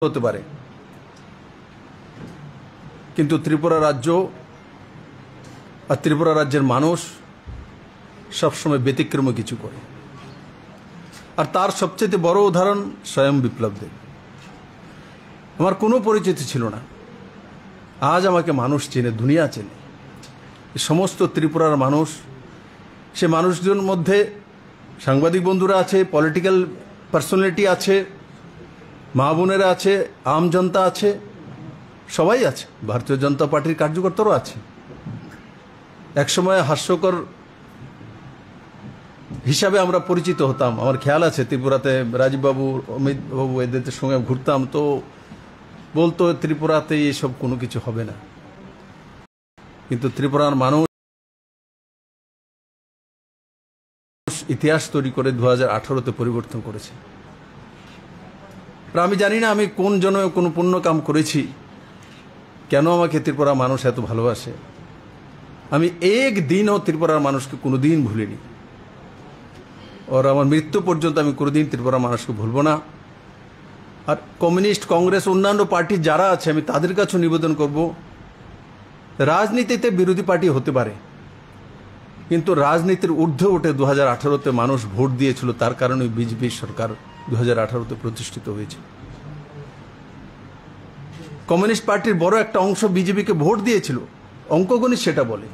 হতে পারে, কিন্তু ত্রিপুরা রাজ্য আর ত্রিপুরা রাজ্যের মানুষ সবসময় ব্যতিক্রমী কিছু করে। আর তার সবচেয়ে বড় উদাহরণ স্বয়ং বিপ্লব দেব। আমার কোনো পরিচিতি ছিল না, আজ আমাকে মানুষ চেনে, দুনিয়া চেনে। সমস্ত ত্রিপুরার মানুষ, সে মানুষদের মধ্যে সাংবাদিক বন্ধুরা আছে, পলিটিক্যাল পার্সোনালিটি আছে, মা বোনেরা আছে, আম জনতা আছে, সবাই আছে, ভারতীয় জনতা পার্টির কার্যকর্তারাও আছে। একসময় হাস্যকর হিসাবে আমরা পরিচিত হতাম। আমার খেয়াল আছে ত্রিপুরাতে রাজীব বাবু, অমিত বাবু এদের সঙ্গে ঘুরতাম, তো বলতো ত্রিপুরাতে এসব কোনো কিছু হবে না। কিন্তু ত্রিপুরার মানুষ ইতিহাস তৈরি করে 2018-তে পরিবর্তন করেছে। আমি জানি না আমি কোন জন্মে কোনো পুণ্য কাম করেছি, কেন আমাকে ত্রিপুরা মানুষ এত ভালোবাসে। আমি একদিনও ত্রিপুরার মানুষকে কোনোদিন ভুলিনি, আর আমার মৃত্যু পর্যন্ত আমি কোনোদিন ত্রিপুরা মানুষকে ভুলবো না। আর কমিউনিস্ট, কংগ্রেস, অন্যান্য পার্টি যারা আছে, আমি তাদের কাছেও নিবেদন করব, রাজনীতিতে বিরোধী পার্টি হতে পারে, কিন্তু রাজনীতির ঊর্ধ্বে উঠে 2018-তে মানুষ ভোট দিয়েছিল, তার কারণে বিজেপি সরকার 2018-তে প্রতিষ্ঠিত হয়েছে। কমিউনিস্ট পার্টির বড় একটা অংশ বিজেপিকে ভোট দিয়েছিল, অঙ্কগণিত সেটা বলে,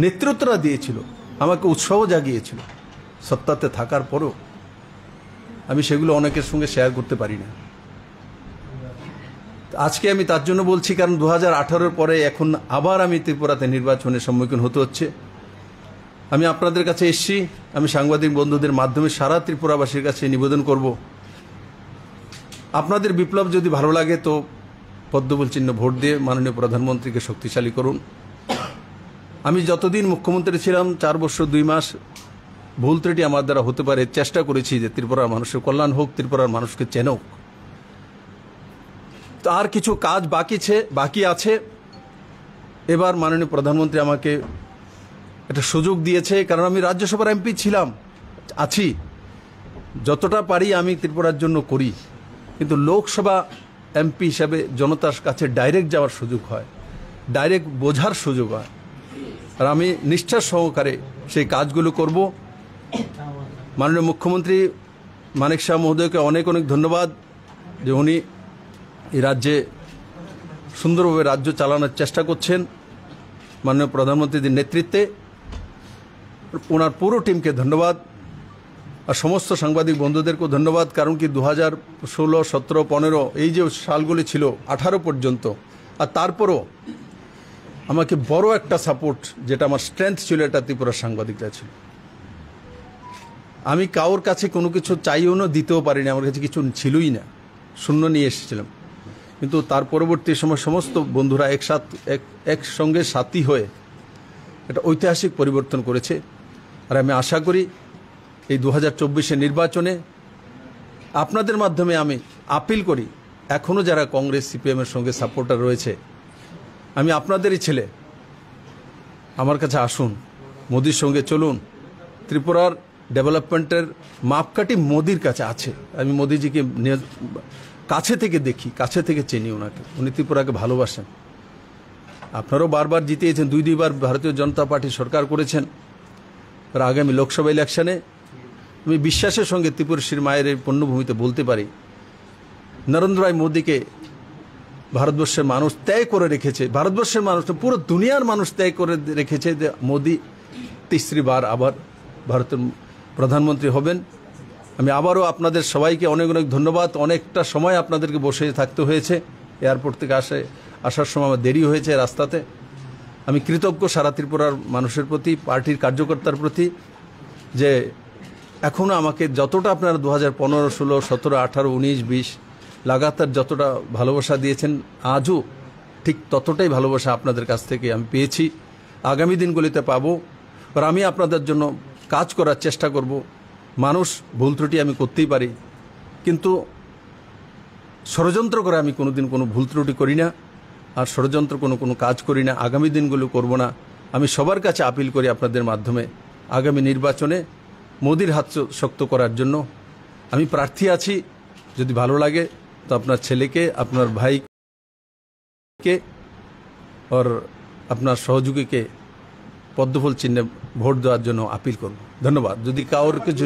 নেতৃত্বরা দিয়েছিল, আমাকে উৎসাহ জাগিয়েছিল সত্তাতে থাকার পরও। আমি সেগুলো অনেকের সঙ্গে শেয়ার করতে পারি না। আজকে আমি তার জন্য বলছি, কারণ 2018-এর পরে এখন আবার আমি ত্রিপুরাতে নির্বাচনের সম্মুখীন হতে হচ্ছে। আমি আপনাদের কাছে এসেছি, আমি সাংবাদিক বন্ধুদের মাধ্যমে সারা ত্রিপুরাবাসীর কাছে নিবেদন করব, আপনাদের বিপ্লব যদি ভালো লাগে তো পদ্মফুল চিহ্ন ভোট দিয়ে মাননীয় প্রধানমন্ত্রীকে শক্তিশালী করুন। আমি যতদিন মুখ্যমন্ত্রী ছিলাম, 4 বছর 2 মাস, ভুল ত্রুটি আমার দ্বারা হতে পারে, চেষ্টা করেছি যে ত্রিপুরার মানুষের কল্যাণ হোক, ত্রিপুরার মানুষকে চেনক। তো আর কিছু কাজ বাকি আছে। এবার মাননীয় প্রধানমন্ত্রী আমাকে একটা সুযোগ দিয়েছে, কারণ আমি রাজ্যসভার এমপি ছিলাম, আছি, যতটা পারি আমি ত্রিপুরার জন্য করি, কিন্তু লোকসভা এমপি হিসাবে জনতার কাছে ডাইরেক্ট যাওয়ার সুযোগ হয়, ডাইরেক্ট বোঝার সুযোগ হয়। আর আমি নিষ্ঠার সহকারে সেই কাজগুলো করব। মাননীয় মুখ্যমন্ত্রী মানিক শাহ মহোদয়কে অনেক অনেক ধন্যবাদ যে উনি এই রাজ্যে সুন্দরভাবে রাজ্য চালানোর চেষ্টা করছেন। মাননীয় প্রধানমন্ত্রীর নেতৃত্বে ওনার পুরো টিমকে ধন্যবাদ, আর সমস্ত সাংবাদিক বন্ধুদেরকেও ধন্যবাদ। কারণ কি 2016, 17, 15 এই যে সালগুলি ছিল, 18 পর্যন্ত, আর তারপরও আমাকে বড় একটা সাপোর্ট, যেটা আমার স্ট্রেংথ ছিল, এটা ত্রিপুরার সাংবাদিকরা ছিল। আমি কারোর কাছে কোনো কিছু চাইও না, দিতেও পারিনি, আমার কাছে কিছু ছিলই না, শূন্য নিয়ে এসেছিলাম। কিন্তু তার পরবর্তী সময় সমস্ত বন্ধুরা একসঙ্গে সাথী হয়ে এটা ঐতিহাসিক পরিবর্তন করেছে। আর আমি আশা করি এই 2024-এর নির্বাচনে আপনাদের মাধ্যমে আমি আপিল করি, এখনও যারা কংগ্রেস, সিপিএমের সঙ্গে সাপোর্টার রয়েছে, আমি আপনাদেরই ছেলে, আমার কাছে আসুন, মোদির সঙ্গে চলুন। ত্রিপুরার ডেভেলপমেন্টের মাপকাঠি মোদির কাছে আছে। আমি মোদিজিকে কাছে থেকে দেখি, কাছে থেকে চিনি ওনাকে, উনি ত্রিপুরাকে ভালোবাসেন। আপনারাও বারবার জিতিয়েছেন, 2 বার ভারতীয় জনতা পার্টি সরকার করেছেন। আর আগামী লোকসভা ইলেকশনে আমি বিশ্বাসের সঙ্গে ত্রিপুরশ্রীর মায়ের এই পূর্ণভূমিতে বলতে পারি, নরেন্দ্র ভাই মোদিকে ভারতবর্ষের মানুষ ত্যাগ করে রেখেছে, ভারতবর্ষের মানুষ, পুরো দুনিয়ার মানুষ ত্যাগ করে রেখেছে যে মোদি 3রি বার আবার ভারতের প্রধানমন্ত্রী হবেন। আমি আবারও আপনাদের সবাইকে অনেক অনেক ধন্যবাদ। অনেকটা সময় আপনাদেরকে বসে থাকতে হয়েছে, এয়ারপোর্ট থেকে আসার সময় আমার দেরি হয়েছে রাস্তাতে। আমি কৃতজ্ঞ সারা ত্রিপুরার মানুষের প্রতি, পার্টির কার্যকর্তার প্রতি, যে এখনও আমাকে যতটা আপনারা 2015, 16, 17, 18, 19, 20 লাগাতার যতটা ভালোবাসা দিয়েছেন, আজও ঠিক ততটাই ভালোবাসা আপনাদের কাছ থেকে আমি পেয়েছি, আগামী দিনগুলিতে পাবো। আর আমি আপনাদের জন্য কাজ করার চেষ্টা করব। মানুষ, ভুল ত্রুটি আমি করতেই পারি, কিন্তু ষড়যন্ত্র করে আমি কোনোদিন কোনো ভুল ত্রুটি করি না, আর ষড়যন্ত্র কোনো কাজ করি না, আগামী দিনগুলো করব না। আমি সবার কাছে আপিল করি আপনাদের মাধ্যমে, আগামী নির্বাচনে মোদির হাত শক্ত করার জন্য। আমি প্রার্থী আছি, যদি ভালো লাগে তো আপনার ছেলেকে, আপনার ভাইকে আর আপনার সহযোগীকে পদ্মফুল চিহ্নে ভোট দেওয়ার জন্য আপিল করব। ধন্যবাদ। যদি কারোর কিছু